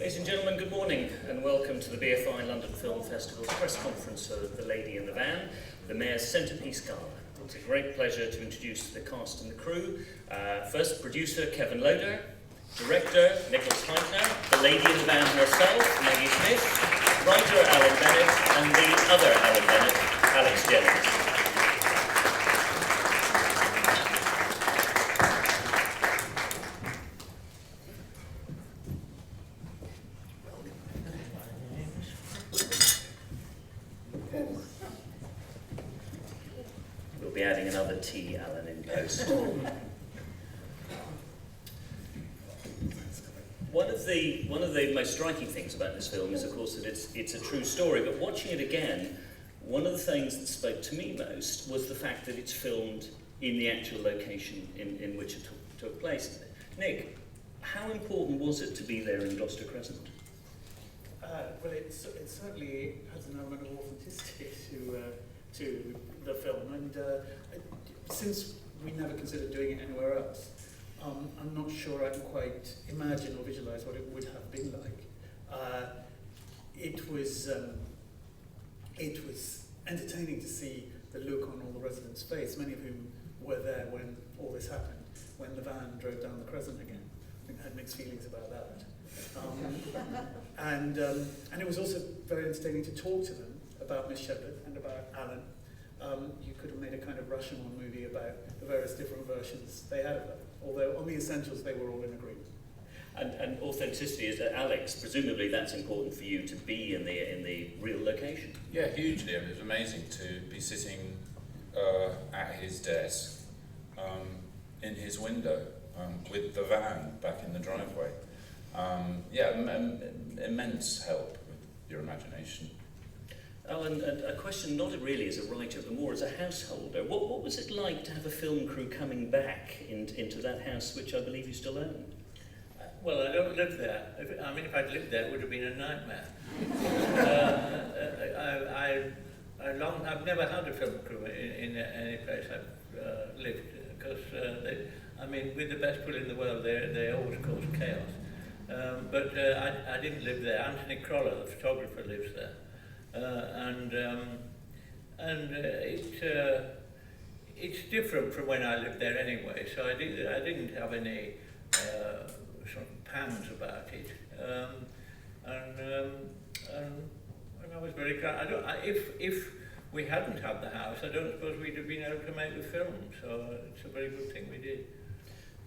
Ladies and gentlemen, good morning and welcome to the BFI London Film Festival's press conference for The Lady in the Van, the Mayor's Centrepiece Gala. It's a great pleasure to introduce the cast and the crew. First, producer Kevin Loader, director Nicholas Hytner, the Lady in the Van herself, Maggie Smith, writer Alan Bennett, and the other Alan Bennett, Alex Jennings. We'll be adding another tea, Alan, in post. One of the most striking things about this film is, of course, that it's a true story. But watching it again, one of the things that spoke to me most was the fact that it's filmed in the actual location in which it took place. Nick, how important was it to be there in Gloucester Crescent? Well, it certainly has an element of authenticity to the film, and since we never considered doing it anywhere else, I'm not sure I can quite imagine or visualise what it would have been like. It was entertaining to see the look on all the residents' face, many of whom were there when all this happened, when the van drove down the Crescent again. I think I had mixed feelings about that. And it was also very entertaining to talk to them about Miss Shepherd and about Alan. You could have made a kind of Rashomon movie about the various different versions they had of her, although on the essentials they were all in agreement. And authenticity is that, Alex, presumably that's important for you to be in the real location. Yeah, hugely. I mean, it was amazing to be sitting at his desk, in his window, with the van back in the driveway. Immense help with your imagination. Alan, a question not really as a writer, but more as a householder. What was it like to have a film crew coming back into that house, which I believe you still own? Well, I don't live there. If I'd lived there, it would have been a nightmare. I've never had a film crew in any place I've lived, because with the best will in the world, they always cause chaos. But I didn't live there. Anthony Croller, the photographer, lives there. It's different from when I lived there anyway, so I didn't have any sort of pangs about it, and I was very glad. If we hadn't had the house, I don't suppose we'd have been able to make the film, so it's a very good thing we did.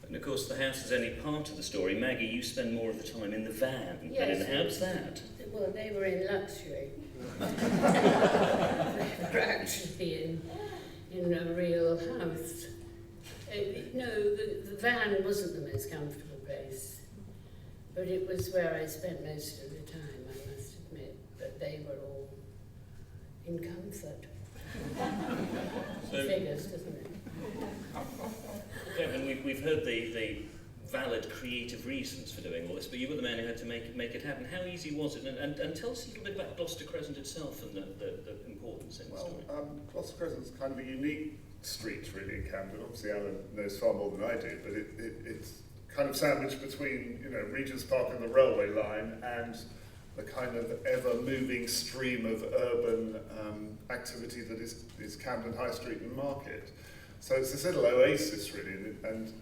And of course, the house is only part of the story. Maggie, you spend more of the time in the van than in the house. That? Well, they were in luxury. They were actually in a real house. The van wasn't the most comfortable place, but it was where I spent most of the time, I must admit. But they were all in comfort. Figures, doesn't it? Kevin, we've heard the valid creative reasons for doing all this, but you were the man who had to make it happen. How easy was it? And tell us a little bit about Gloucester Crescent itself and the importance in the story. Gloucester Crescent is kind of a unique street, really, in Camden. Obviously, Alan knows far more than I do, but it's kind of sandwiched between, Regent's Park and the railway line, and the kind of ever-moving stream of urban activity that is Camden High Street and Market. So it's this little oasis, really, and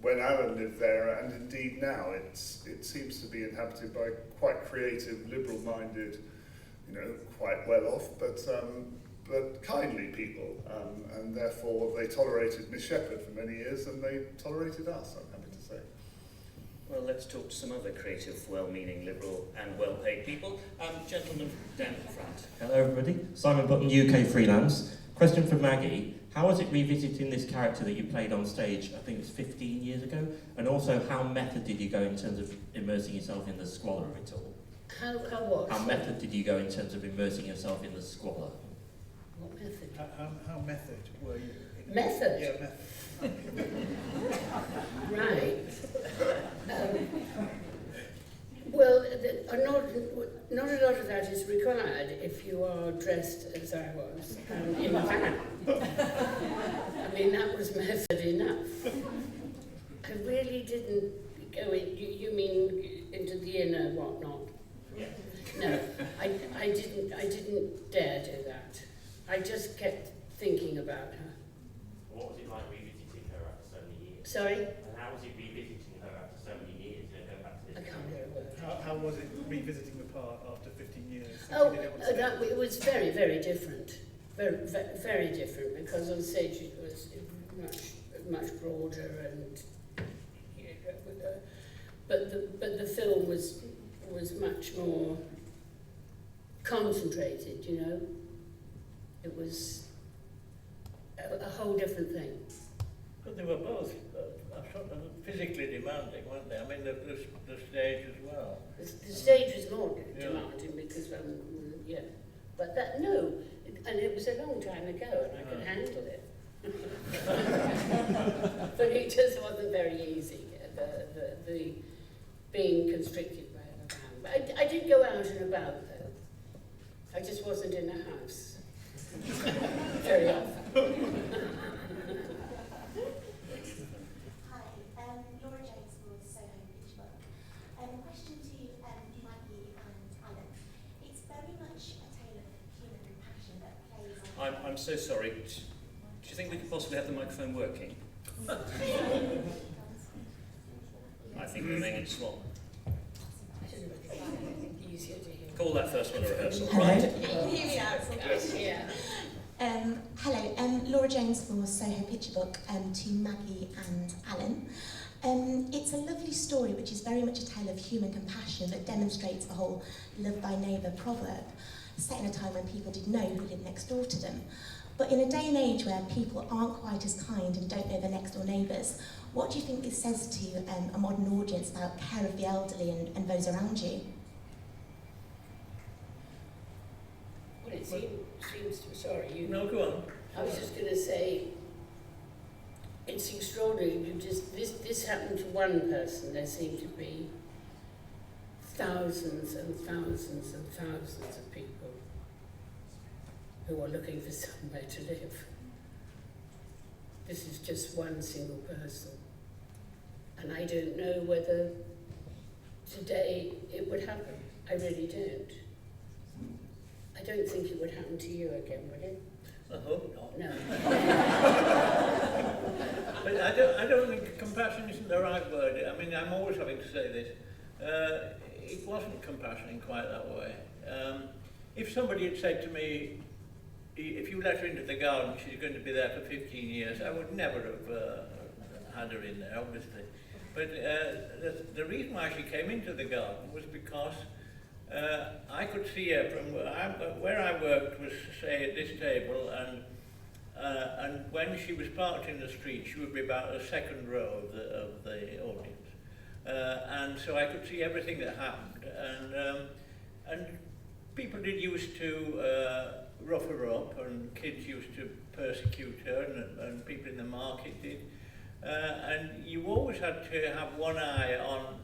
when Alan lived there, and indeed now, it seems to be inhabited by quite creative, liberal-minded, quite well-off, but kindly people, and therefore they tolerated Miss Shepherd for many years, and they tolerated us, I'm happy to say. Well, let's talk to some other creative, well-meaning, liberal and well-paid people. Gentlemen down at the front. Hello everybody, Simon Button, UK Freelance. Question for Maggie. How was it revisiting this character that you played on stage, I think it was 15 years ago? And also, how method did you go in terms of immersing yourself in the squalor of it all? How what? How method did you go in terms of immersing yourself in the squalor? What method? How method were you? Method? Yeah, method. Right. Well, not a lot of that is required if you are dressed as I was, in a van. That was method enough. I really didn't go in. You mean into the inner whatnot. Yeah. No, I didn't dare do that. I just kept thinking about her. What was it like revisiting her after so many years? Sorry? And how was it revisiting her after so many years? Going back to this. I can't hear a word. How was it revisiting the part after 15 years? Oh, it was very, very different. Very different, because on stage it was much broader, and but the film was much more concentrated. You know, it was a whole different thing. But they were both physically demanding, weren't they? I mean, the stage as well. The stage was more demanding because yeah, but that no. And it was a long time ago, and I could handle it. But it just wasn't very easy, the being constricted by the van. But I did go out and about, though. I just wasn't in the house very often. Hi, Laura James from Soho Pitch Book. Question to Maggie and Alan. It's very much a tale of human compassion that plays on... I'm so sorry. Do you think we could possibly have the microphone working? I think we may need to swap. Easier to hear. Call that first one a rehearsal. Hello. Right. Can you hear me now? It's all good. Yeah. Hello, Laura James for Soho Picture Book to Maggie and Alan. It's a lovely story which is very much a tale of human compassion that demonstrates the whole love thy neighbour proverb, set in a time when people did know who lived next door to them. But in a day and age where people aren't quite as kind and don't know their next door neighbours, what do you think this says to a modern audience about care of the elderly and those around you? Well, it seems to... Sorry, you... No, go on. I was just going to say, it's extraordinary. This happened to one person. There seem to be thousands and thousands and thousands of people who are looking for somewhere to live. This is just one single person. And I don't know whether today it would happen. I really don't. I don't think it would happen to you again, would it? I hope not. No. But I don't think compassion isn't the right word. I mean, I'm always having to say this. It wasn't compassion in quite that way. If somebody had said to me, if you let her into the garden, she's going to be there for 15 years, I would never have had her in there, obviously. But the reason why she came into the garden was because I could see her from where I worked was, say, at this table, and when she was parked in the street, she would be about the second row of the audience. And so I could see everything that happened, and people did used to rough her up, and kids used to persecute her, and people in the market did. And you always had to have one eye on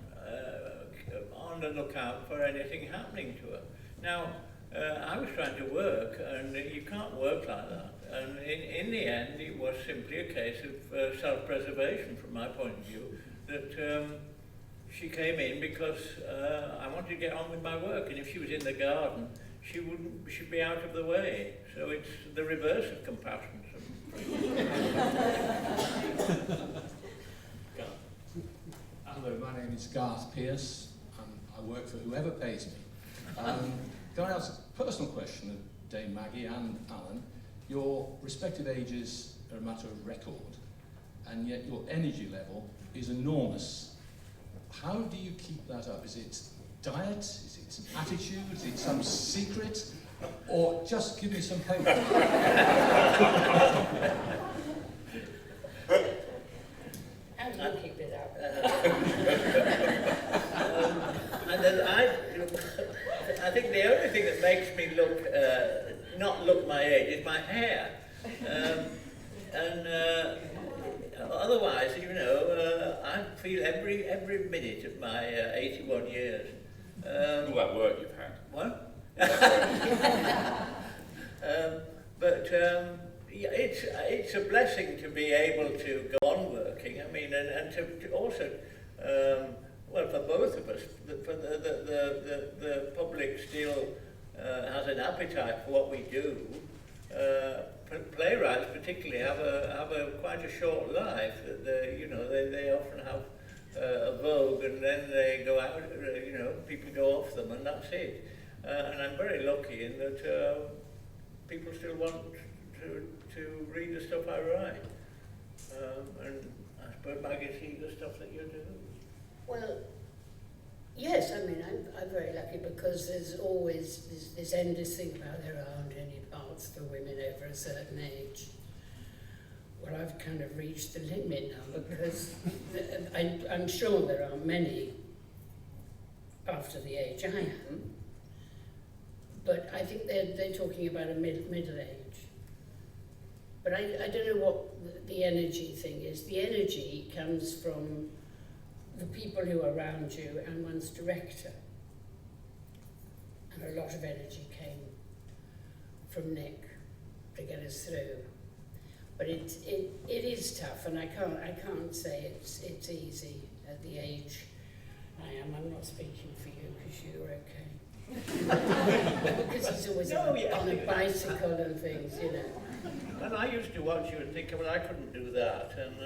the lookout for anything happening to her. Now, I was trying to work, and you can't work like that. And in the end, it was simply a case of self-preservation, from my point of view, that she came in because I wanted to get on with my work, and if she was in the garden, she'd be out of the way. So it's the reverse of compassion. Hello, my name is Garth Pierce, and I work for whoever pays me. Can I ask a personal question of Dame Maggie and Alan? Your respective ages are a matter of record, and yet your energy level is enormous. How do you keep that up? Is it diet? Is it attitude? Is it some secret? Or just give me some hope? How do you keep it up? And then I think the only thing that makes me look, not look my age, is my hair. Otherwise, you know, I feel every minute of my 81 years. All that work you've had. What? Yeah, it's a blessing to be able to go on working. I mean, and to also well, for both of us, the public still has an appetite for what we do. Playwrights particularly have a quite a short life. They often have a vogue, and then they go out. People go off them, and that's it. And I'm very lucky in that people still want to read the stuff I write. And I suppose Maggie sees the stuff that you do. Well, yes, I mean, I'm very lucky because there's always this endless thing about there aren't any parts for women over a certain age. Well, I've kind of reached the limit now because I'm sure there aren't many after the age I am, but I think they're talking about a middle age. But I don't know what the energy thing is. The energy comes from the people who are around you and one's director. And a lot of energy came from Nick to get us through. But it is tough, and I can't say it's easy at the age I am. I'm not speaking for you because you're okay. Because he's always on a bicycle and things, you know. And I used to watch you and think, well, I couldn't do that. And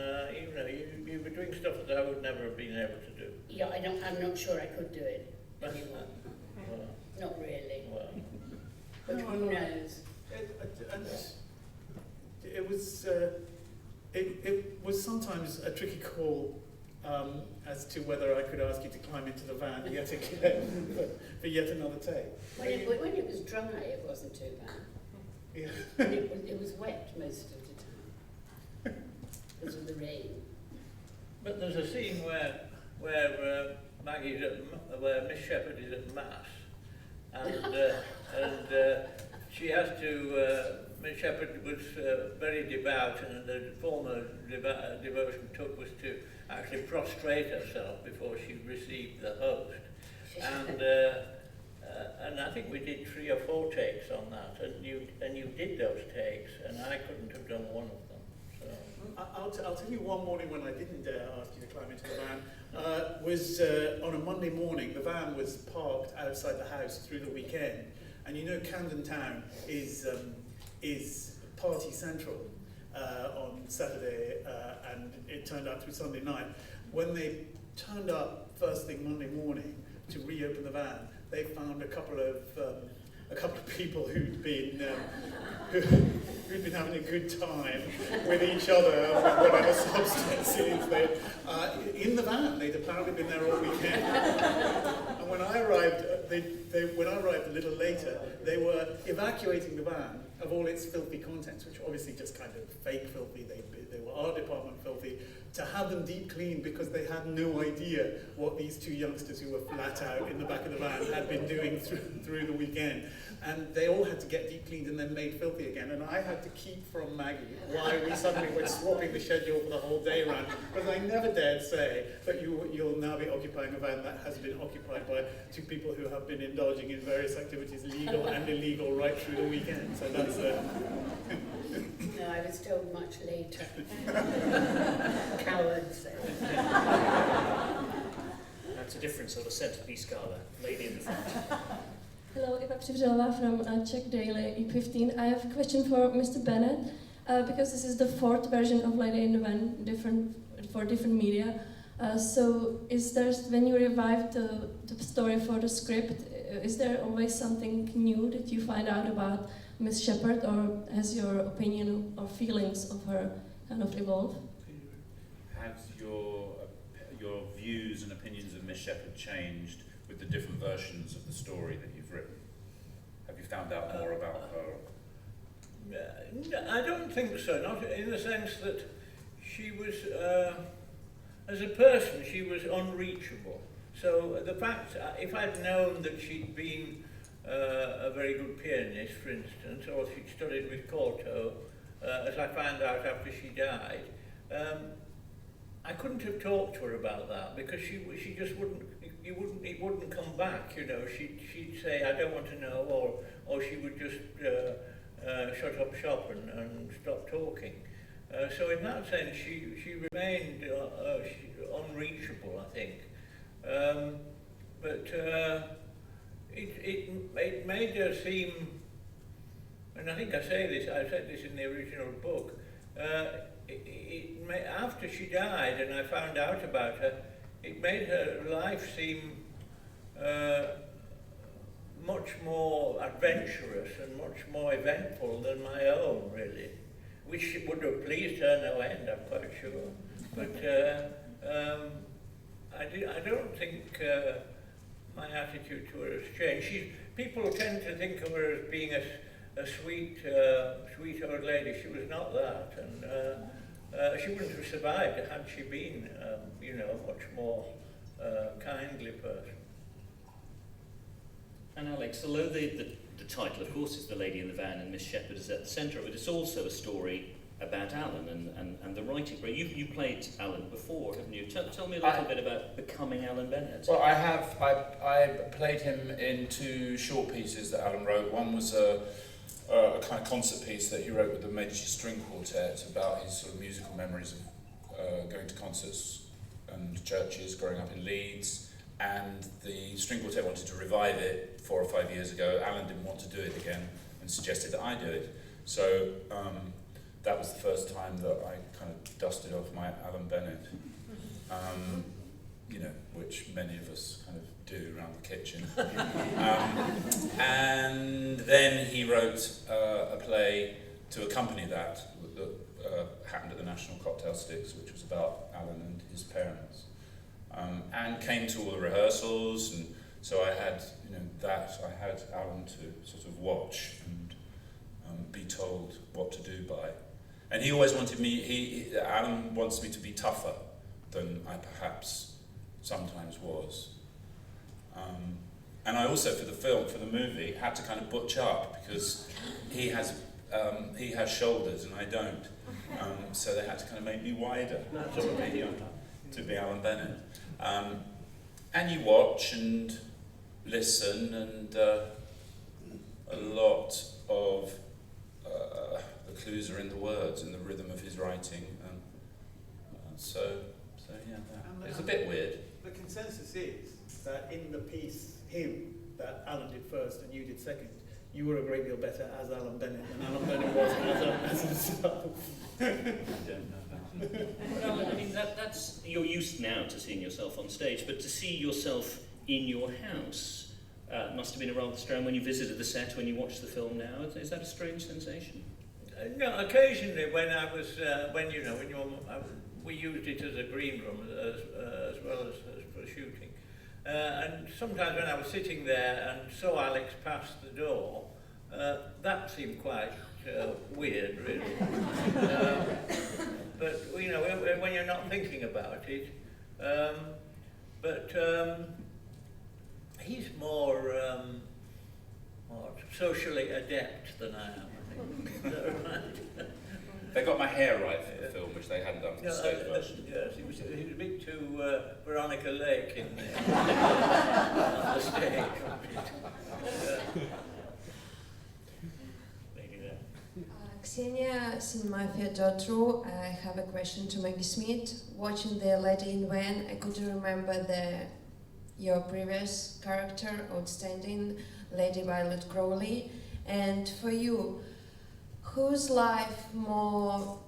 you were doing stuff that I would never have been able to do. Yeah, I'm not sure I could do it anymore. Well, Not really. well. But who knows? It was sometimes a tricky call as to whether I could ask you to climb into the van yet again for yet another take. When it was dry, it wasn't too bad. Yeah. It was wet most of the time because of the rain. But there's a scene where Maggie's where Miss Shepherd is at mass, and she has to. Miss Shepherd was very devout, and the form of devotion took was to actually prostrate herself before she received the host, and I think we did 3 or 4 takes on that, and you did those takes, and I couldn't have done one of them. So. I'll tell you one morning when I didn't dare ask you to climb into the van, was on a Monday morning. The van was parked outside the house through the weekend, and you know Camden Town is party central on Saturday, and it turned out through Sunday night. When they turned up first thing Monday morning to reopen the van, they found a couple of people who'd been having a good time with each other, with whatever substances in the van. They'd apparently been there all weekend. And when I arrived, when I arrived a little later, they were evacuating the van of all its filthy contents, which obviously just kind of fake filthy. They were art department filthy. To have them deep cleaned because they had no idea what these 2 youngsters who were flat out in the back of the van had been doing through the weekend. And they all had to get deep cleaned and then made filthy again. And I had to keep from Maggie why we suddenly were swapping the schedule for the whole day round. Because I never dared say that you'll now be occupying a van that has been occupied by 2 people who have been indulging in various activities, legal and illegal, right through the weekend. So that's... No, I was told much later. Cowards. That's a different sort of centerpiece gala. Lady in the front. Hello, Eva Psivzova from Czech Daily E15. I have a question for Mr. Bennett, because this is the 4th version of Lady in the Van, for different media. So is there, when you revive the story for the script, is there always something new that you find out about Miss Shepherd, or has your opinion or feelings of her kind of evolved? Has your views and opinions of Miss Shepherd changed with the different versions of the story that you've written? Have you found out more about her? No, I don't think so, not in the sense that she was, as a person, she was unreachable. So the fact, if I'd known that she'd been a very good pianist, for instance, or she'd studied with Corto, as I found out after she died, I couldn't have talked to her about that because she just wouldn't. It wouldn't come back. You know, she'd say I don't want to know, or she would just shut up shop and stop talking. So in that sense, she remained unreachable, I think. But it made her seem, and I think I said this in the original book, after she died and I found out about her, it made her life seem much more adventurous and much more eventful than my own, really, which would have pleased her no end, I'm quite sure. But I don't think my attitude to her has changed. People tend to think of her as being a sweet old lady. She was not that, and she wouldn't have survived had she been, a much more kindly person. And Alex, although the title, of course, is The Lady in the Van and Miss Shepherd is at the centre of it, it's also a story about Alan and the writing. You played Alan before, haven't you? Tell me a little bit about becoming Alan Bennett. Well, I have. I played him in 2 short pieces that Alan wrote. One was a kind of concert piece that he wrote with the Medici String Quartet about his sort of musical memories of going to concerts and churches growing up in Leeds. And the string quartet wanted to revive it 4 or 5 years ago. Alan didn't want to do it again and suggested that I do it. So that was the first time that I kind of dusted off my Alan Bennett, which many of us kind of do around the kitchen. And then he wrote a play to accompany that happened at the National Cocktail Sticks, which was about Alan and his parents. And came to all the rehearsals, and so I had, I had Alan to sort of watch and be told what to do by. And he always wanted me, Alan wants me to be tougher than I perhaps sometimes was. And I also, for the movie, had to kind of butch up because he has shoulders and I don't. So they had to kind of make me wider to be Alan Bennett. And you watch and listen, and a lot of the clues are in the words and the rhythm of his writing. So yeah, it's a bit weird. The consensus is that in the piece, him, that Alan did first and you did second, you were a great deal better as Alan Bennett than Alan Bennett was as himself. I don't know that. Well, I mean, that's you're used now to seeing yourself on stage, but to see yourself in your house must have been a rather strange when you visited the set, when you watch the film now. Is that a strange sensation? No, occasionally when I was, we used it as a green room as well as for shooting. And sometimes when I was sitting there and saw Alex pass the door, that seemed quite weird, really. But when you're not thinking about it, he's more socially adept than I am, I think. Is that right? They got my hair right for the film, which they hadn't done for the stage version. Yes, he was a bit too Veronica Lake in there on the stage. Ksenia Sinmafia.ru, I have a question to Maggie Smith. Watching The Lady in the Van, I could remember your previous character, outstanding, Lady Violet Crowley. And for you, whose life more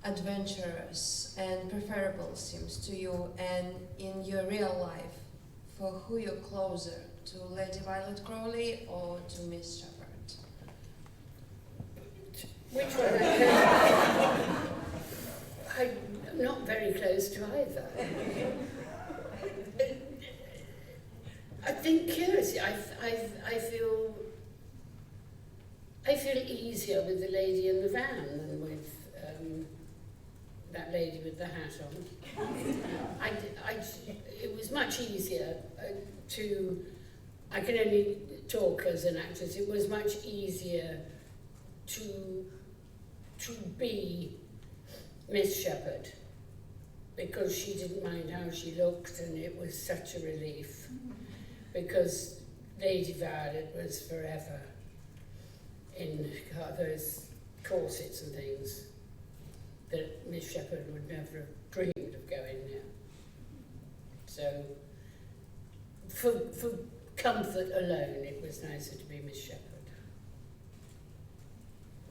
adventurous and preferable seems to you? And in your real life, for who you're closer, to Lady Violet Crowley or to Miss Shepherd? Which one? I'm not very close to either. I think curiously, I feel easier with the lady in the van than with that lady with the hat on. It was much easier I can only talk as an actress, it was much easier to be Miss Shepherd, because she didn't mind how she looked, and it was such a relief, because Lady Violet was forever in those corsets and things that Miss Shepherd would never have dreamed of going near. So for comfort alone, it was nicer to be Miss Shepherd.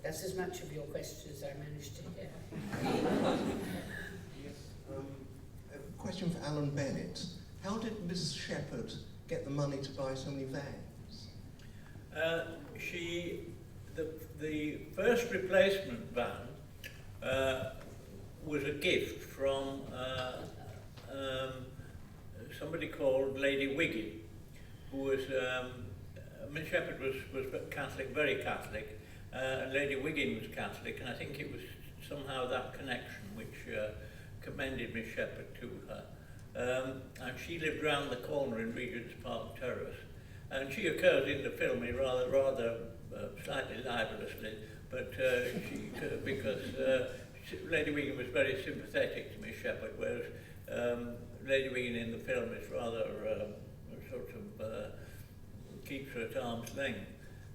That's as much of your question as I managed to hear. Yes. A question for Alan Bennett. How did Miss Shepherd get the money to buy so many vans? The first replacement van was a gift from somebody called Lady Wiggin, who was, Miss Shepherd was Catholic, very Catholic, and Lady Wiggin was Catholic, and I think it was somehow that connection which commended Miss Shepherd to her. And she lived round the corner in Regent's Park Terrace, and she occurred in the film rather slightly libelously, but because Lady Wiggin was very sympathetic to Miss Shepherd, whereas Lady Wiggin in the film is rather sort of keeps her at arm's length.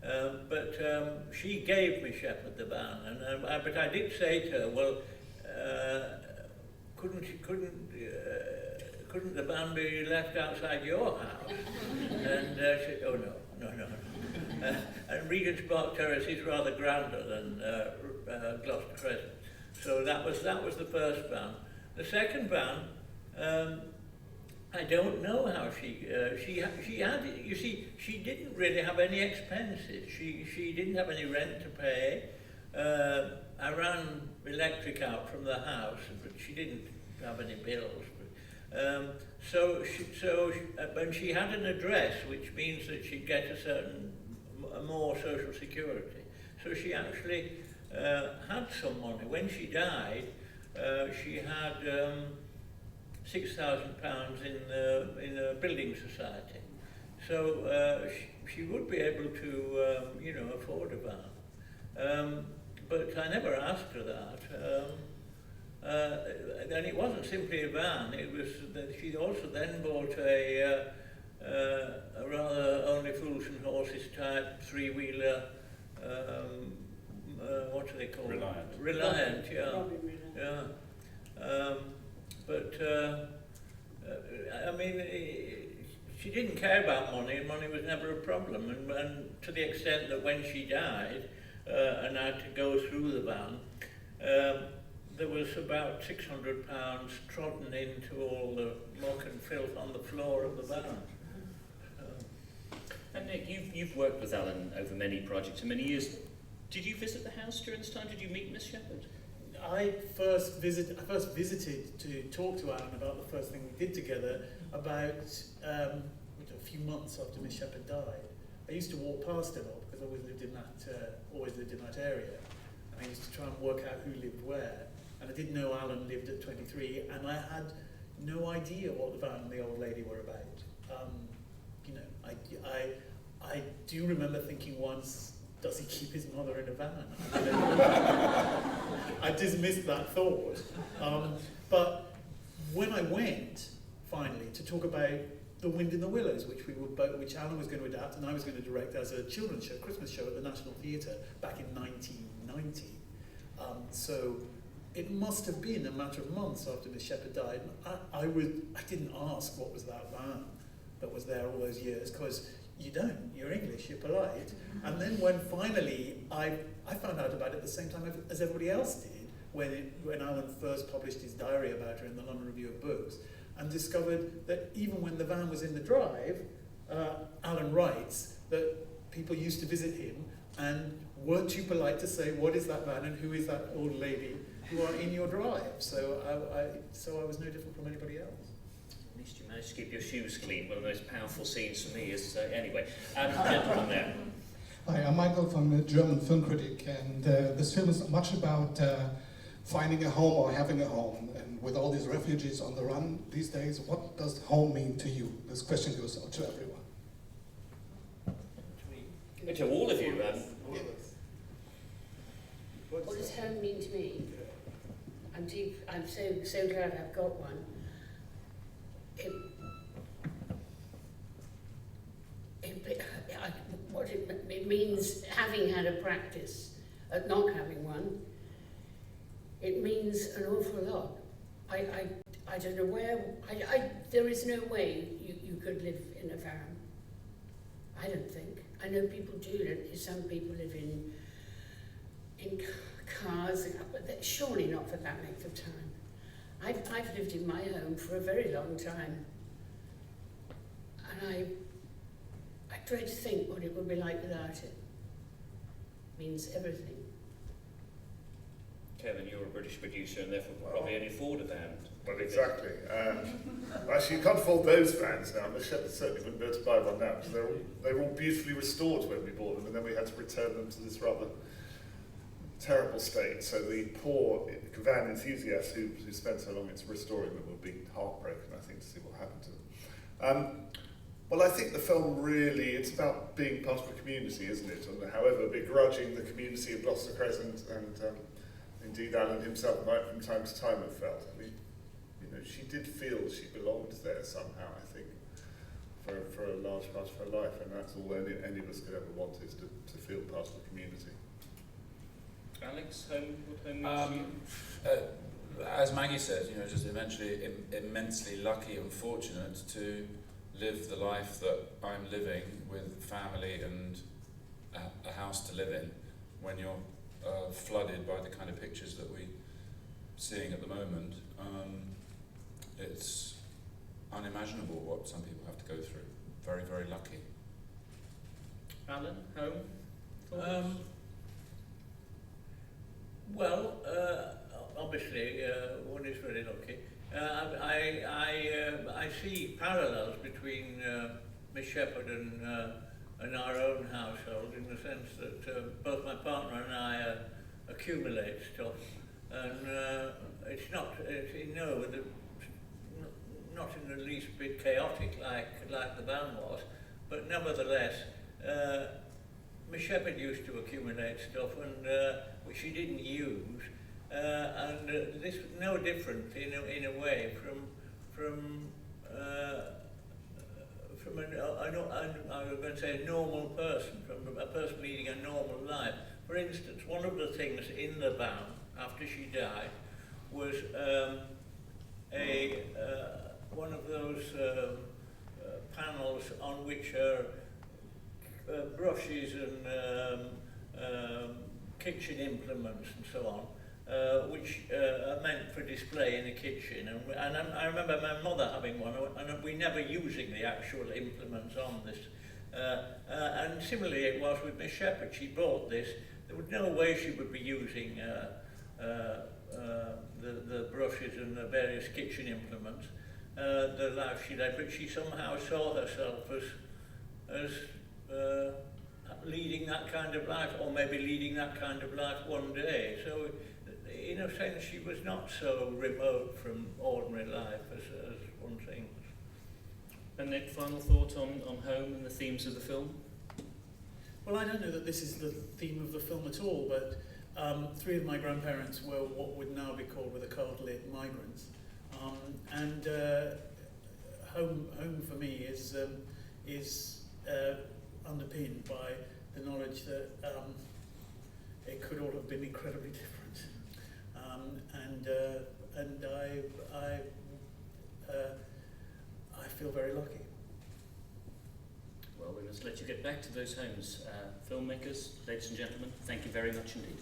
But she gave Miss Shepherd the van, but I did say to her, well, couldn't the van be left outside your house? And she said, oh no. And Regent's Park Terrace is rather grander than Gloucester Crescent. So that was the first van. The second van, I don't know how she had it. You see, she didn't really have any expenses. She didn't have any rent to pay. I ran electric out from the house, but she didn't have any bills. And she had an address, which means that she'd get a more social security. So she actually had some money. When she died, she had £6,000 in a building society. So she would be able to, afford a van. But I never asked her that. And it wasn't simply a van, it was that she also then bought a rather Only Fools and Horses type three-wheeler, what do they call it? Reliant, yeah. But I mean, she didn't care about money, and money was never a problem. And to the extent that when she died, and I had to go through the van, there was about £600 trodden into all the muck and filth on the floor of the van. And Nick, you've worked with Alan over many projects and many years. Did you visit the house during this time? Did you meet Miss Shepherd? I first visited to talk to Alan about the first thing we did together about a few months after Miss Shepherd died. I used to walk past it all because I always lived in that area. And I used to try and work out who lived where. And I didn't know Alan lived at 23, and I had no idea what the van and the old lady were about. I do remember thinking once, does he keep his mother in a van? I dismissed that thought. But when I went, finally, to talk about The Wind in the Willows, which Alan was going to adapt and I was going to direct as a children's show, Christmas show at the National Theatre back in 1990. So it must have been a matter of months after Miss Shepherd died. I didn't ask what was that van that was there all those years, because you don't. You're English, you're polite. And then when finally I found out about it at the same time as everybody else did, when Alan first published his diary about her in the London Review of Books, and discovered that even when the van was in the drive, Alan writes that people used to visit him and weren't too polite to say, what is that van and who is that old lady who are in your drive? So I was no different from anybody else. At least you managed to keep your shoes clean. One of the most powerful scenes for me is, anyway, gentleman there. Hi, I'm Michael from the German film critic, and this film is much about finding a home or having a home. And with all these refugees on the run these days, what does home mean to you? This question goes out to everyone. To all of you. What does home mean to me? I'm so glad I've got one. What it means, having had a practice at not having one, it means an awful lot. I don't know where, there is no way you could live in a van. I don't think. I know people do, some people live in cars, but surely not for that length of time. I've lived in my home for a very long time. And I dread to think what it would be like without it. It means everything. Kevin, you're a British producer and therefore probably only afford a van. Well, exactly. Actually, you can't afford those vans now. Miss Shepherd certainly wouldn't be able to buy one now because they were all beautifully restored when we bought them, and then we had to return them to this rather terrible state. So the poor van enthusiasts who spent so long restoring them would be heartbroken, I think, to see what happened to them. Well, I think the film really, it's about being part of a community, isn't it? And however begrudging the community of Gloucester Crescent and indeed Alan himself might from time to time have felt. I mean, you know, she did feel she belonged there somehow, I think, for a large part of her life, and that's all any of us could ever want, is to feel part of a community. Alex, what home means to you? As Maggie said, you know, just immensely lucky and fortunate to live the life that I'm living with family and a house to live in when you're flooded by the kind of pictures that we're seeing at the moment. It's unimaginable what some people have to go through. Very, very lucky. Alan, home? Thoughts? Well, obviously, one is very lucky. I see parallels between Miss Shepherd and our own household, in the sense that both my partner and I accumulate stuff, and it's not in the least bit chaotic like the van was, but nevertheless, Miss Shepherd used to accumulate stuff which she didn't use, and this was no different in a way from I was going to say a normal person, from a person leading a normal life. For instance, one of the things in the van after she died was one of those panels on which her brushes and kitchen implements and so on, which are meant for display in a kitchen. And I remember my mother having one, and we never using the actual implements on this. And similarly it was with Miss Shepherd. She bought this. There was no way she would be using the brushes and the various kitchen implements, the life she led, but she somehow saw herself as leading that kind of life, or maybe leading that kind of life one day. So in a sense she was not so remote from ordinary life as one thinks. And Nick, final thought on home and the themes of the film? Well, I don't know that this is the theme of the film at all, but three of my grandparents were what would now be called with a cold lid migrants. And home for me is underpinned by the knowledge that it could all have been incredibly different. And I feel very lucky. Well, we must let you get back to those homes. Filmmakers, ladies and gentlemen, thank you very much indeed.